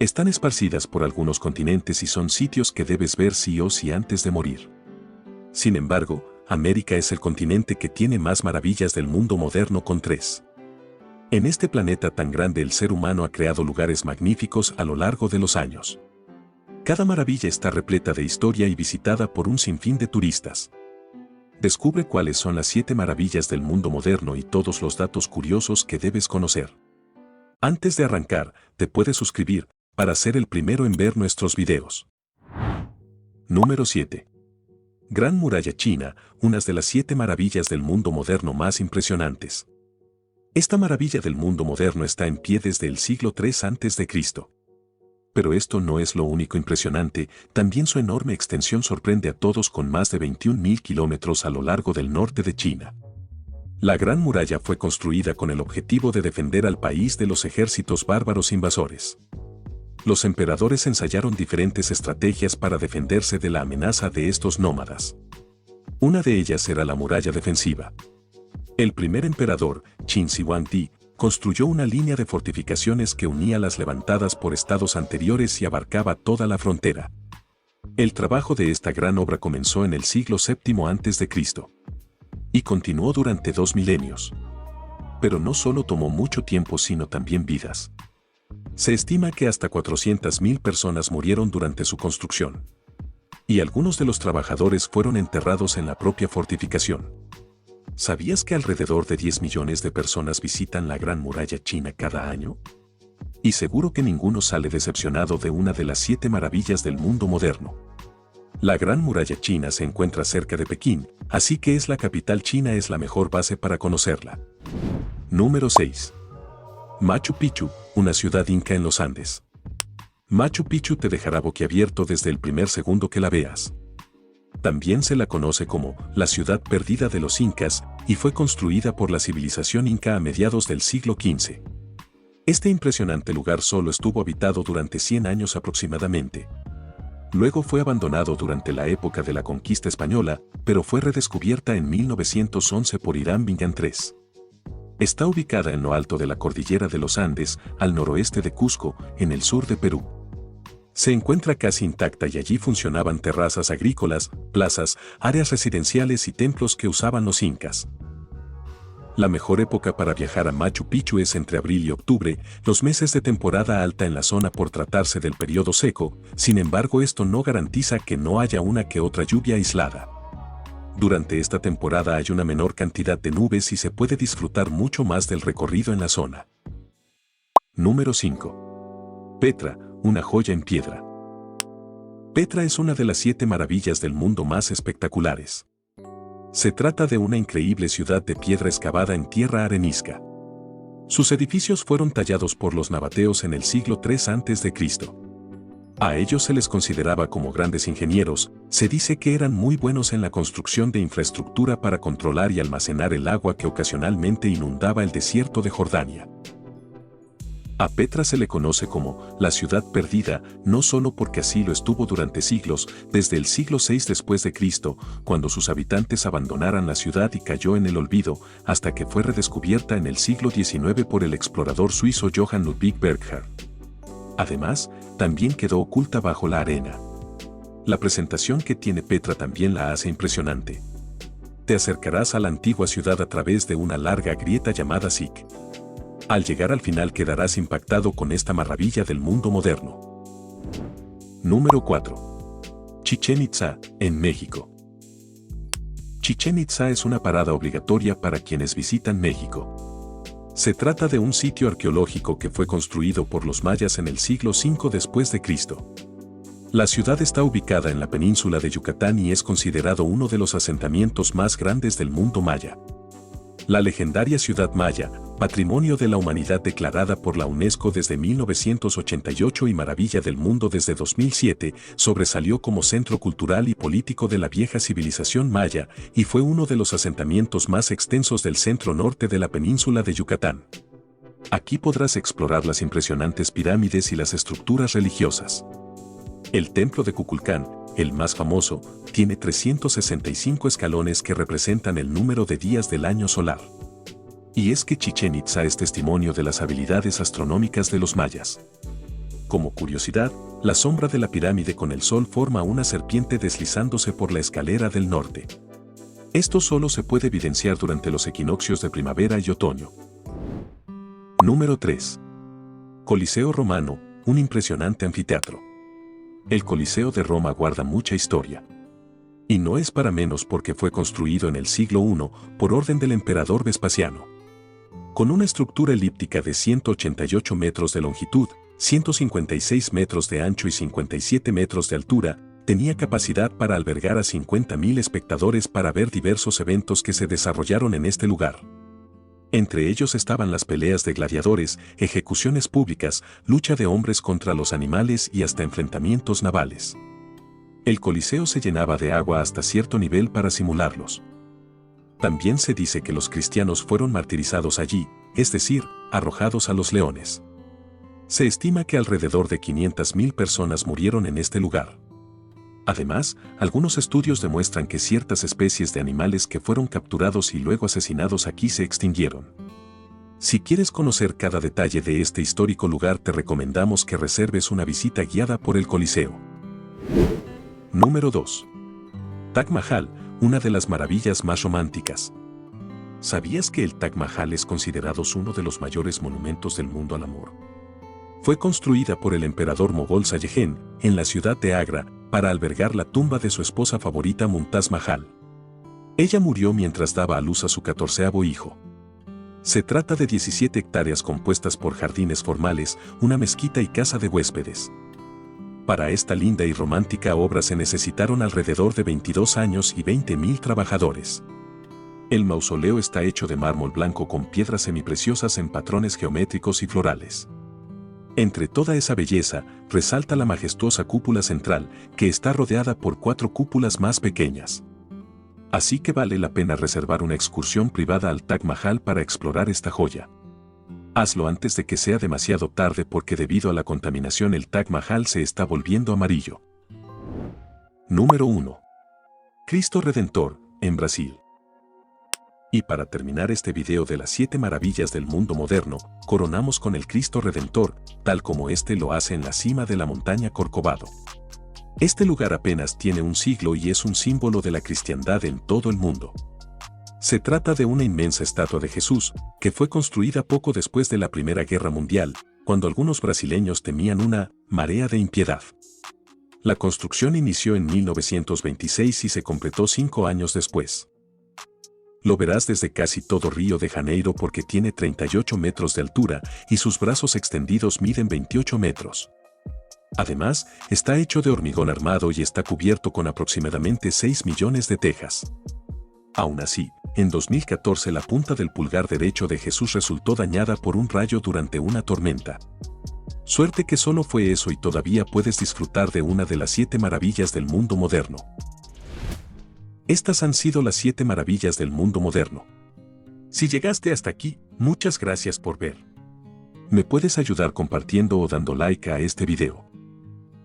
Están esparcidas por algunos continentes y son sitios que debes ver sí o sí antes de morir. Sin embargo, América es el continente que tiene más maravillas del mundo moderno con 3. En este planeta tan grande el ser humano ha creado lugares magníficos a lo largo de los años. Cada maravilla está repleta de historia y visitada por un sinfín de turistas. Descubre cuáles son las 7 maravillas del mundo moderno y todos los datos curiosos que debes conocer. Antes de arrancar, te puedes suscribir para ser el primero en ver nuestros videos. Número 7. Gran Muralla China, una de las 7 maravillas del mundo moderno más impresionantes. Esta maravilla del mundo moderno está en pie desde el siglo III a.C. Pero esto no es lo único impresionante, también su enorme extensión sorprende a todos con más de 21.000 kilómetros a lo largo del norte de China. La Gran Muralla fue construida con el objetivo de defender al país de los ejércitos bárbaros invasores. Los emperadores ensayaron diferentes estrategias para defenderse de la amenaza de estos nómadas. Una de ellas era la muralla defensiva. El primer emperador, Qin Shi Huangdi, construyó una línea de fortificaciones que unía las levantadas por estados anteriores y abarcaba toda la frontera. El trabajo de esta gran obra comenzó en el siglo VII a.C. y continuó durante 2 milenios. Pero no solo tomó mucho tiempo sino también vidas. Se estima que hasta 400.000 personas murieron durante su construcción. Y algunos de los trabajadores fueron enterrados en la propia fortificación. ¿Sabías que alrededor de 10 millones de personas visitan la Gran Muralla China cada año? Y seguro que ninguno sale decepcionado de una de las 7 maravillas del mundo moderno. La Gran Muralla China se encuentra cerca de Pekín, así que la capital china es la mejor base para conocerla. Número 6. Machu Picchu, una ciudad inca en los Andes. Machu Picchu te dejará boquiabierto desde el primer segundo que la veas. También se la conoce como la ciudad perdida de los incas y fue construida por la civilización inca a mediados del siglo XV. Este impresionante lugar solo estuvo habitado durante 100 años aproximadamente. Luego fue abandonado durante la época de la conquista española, pero fue redescubierta en 1911 por Hiram Bingham III. Está ubicada en lo alto de la cordillera de los Andes, al noroeste de Cusco, en el sur de Perú. Se encuentra casi intacta y allí funcionaban terrazas agrícolas, plazas, áreas residenciales y templos que usaban los incas. La mejor época para viajar a Machu Picchu es entre abril y octubre, los meses de temporada alta en la zona por tratarse del periodo seco, sin embargo esto no garantiza que no haya una que otra lluvia aislada. Durante esta temporada hay una menor cantidad de nubes y se puede disfrutar mucho más del recorrido en la zona. Número 5. Petra, una joya en piedra. Petra es una de las 7 maravillas del mundo más espectaculares. Se trata de una increíble ciudad de piedra excavada en tierra arenisca. Sus edificios fueron tallados por los nabateos en el siglo III a.C. A ellos se les consideraba como grandes ingenieros, se dice que eran muy buenos en la construcción de infraestructura para controlar y almacenar el agua que ocasionalmente inundaba el desierto de Jordania. A Petra se le conoce como la ciudad perdida, no solo porque así lo estuvo durante siglos, desde el siglo VI después de Cristo, cuando sus habitantes abandonaran la ciudad y cayó en el olvido, hasta que fue redescubierta en el siglo XIX por el explorador suizo Johann Ludwig Burckhardt. Además, también quedó oculta bajo la arena. La presentación que tiene Petra también la hace impresionante. Te acercarás a la antigua ciudad a través de una larga grieta llamada Siq. Al llegar al final quedarás impactado con esta maravilla del mundo moderno. Número 4. Chichén Itzá, en México. Chichén Itzá es una parada obligatoria para quienes visitan México. Se trata de un sitio arqueológico que fue construido por los mayas en el siglo V después de Cristo. La ciudad está ubicada en la península de Yucatán y es considerado uno de los asentamientos más grandes del mundo maya. La legendaria ciudad maya, Patrimonio de la Humanidad declarada por la UNESCO desde 1988 y Maravilla del Mundo desde 2007, sobresalió como centro cultural y político de la vieja civilización maya y fue uno de los asentamientos más extensos del centro norte de la península de Yucatán. Aquí podrás explorar las impresionantes pirámides y las estructuras religiosas. El templo de Kukulcán, el más famoso, tiene 365 escalones que representan el número de días del año solar. Y es que Chichén Itzá es testimonio de las habilidades astronómicas de los mayas. Como curiosidad, la sombra de la pirámide con el sol forma una serpiente deslizándose por la escalera del norte. Esto solo se puede evidenciar durante los equinoccios de primavera y otoño. Número 3. Coliseo Romano, un impresionante anfiteatro. El Coliseo de Roma guarda mucha historia. Y no es para menos porque fue construido en el siglo I por orden del emperador Vespasiano. Con una estructura elíptica de 188 metros de longitud, 156 metros de ancho y 57 metros de altura, tenía capacidad para albergar a 50.000 espectadores para ver diversos eventos que se desarrollaron en este lugar. Entre ellos estaban las peleas de gladiadores, ejecuciones públicas, lucha de hombres contra los animales y hasta enfrentamientos navales. El Coliseo se llenaba de agua hasta cierto nivel para simularlos. También se dice que los cristianos fueron martirizados allí, es decir, arrojados a los leones. Se estima que alrededor de 500.000 personas murieron en este lugar. Además, algunos estudios demuestran que ciertas especies de animales que fueron capturados y luego asesinados aquí se extinguieron. Si quieres conocer cada detalle de este histórico lugar, te recomendamos que reserves una visita guiada por el Coliseo. Número 2. Taj Mahal, una de las maravillas más románticas. ¿Sabías que el Taj Mahal es considerado uno de los mayores monumentos del mundo al amor? Fue construida por el emperador mogol Shah-Jahan, en la ciudad de Agra, para albergar la tumba de su esposa favorita Mumtaz Mahal. Ella murió mientras daba a luz a su 14º hijo. Se trata de 17 hectáreas compuestas por jardines formales, una mezquita y casa de huéspedes. Para esta linda y romántica obra se necesitaron alrededor de 22 años y 20.000 trabajadores. El mausoleo está hecho de mármol blanco con piedras semipreciosas en patrones geométricos y florales. Entre toda esa belleza, resalta la majestuosa cúpula central, que está rodeada por 4 cúpulas más pequeñas. Así que vale la pena reservar una excursión privada al Taj Mahal para explorar esta joya. Hazlo antes de que sea demasiado tarde porque debido a la contaminación el Taj Mahal se está volviendo amarillo. Número 1. Cristo Redentor, en Brasil. Y para terminar este video de las 7 maravillas del mundo moderno, coronamos con el Cristo Redentor, tal como este lo hace en la cima de la montaña Corcovado. Este lugar apenas tiene un siglo y es un símbolo de la cristiandad en todo el mundo. Se trata de una inmensa estatua de Jesús, que fue construida poco después de la Primera Guerra Mundial, cuando algunos brasileños temían una marea de impiedad. La construcción inició en 1926 y se completó 5 años después. Lo verás desde casi todo Río de Janeiro porque tiene 38 metros de altura y sus brazos extendidos miden 28 metros. Además, está hecho de hormigón armado y está cubierto con aproximadamente 6 millones de tejas. Aún así, en 2014 la punta del pulgar derecho de Jesús resultó dañada por un rayo durante una tormenta. Suerte que solo fue eso y todavía puedes disfrutar de una de las 7 maravillas del mundo moderno. Estas han sido las 7 maravillas del mundo moderno. Si llegaste hasta aquí, muchas gracias por ver. Me puedes ayudar compartiendo o dando like a este video.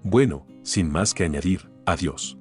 Bueno, sin más que añadir, adiós.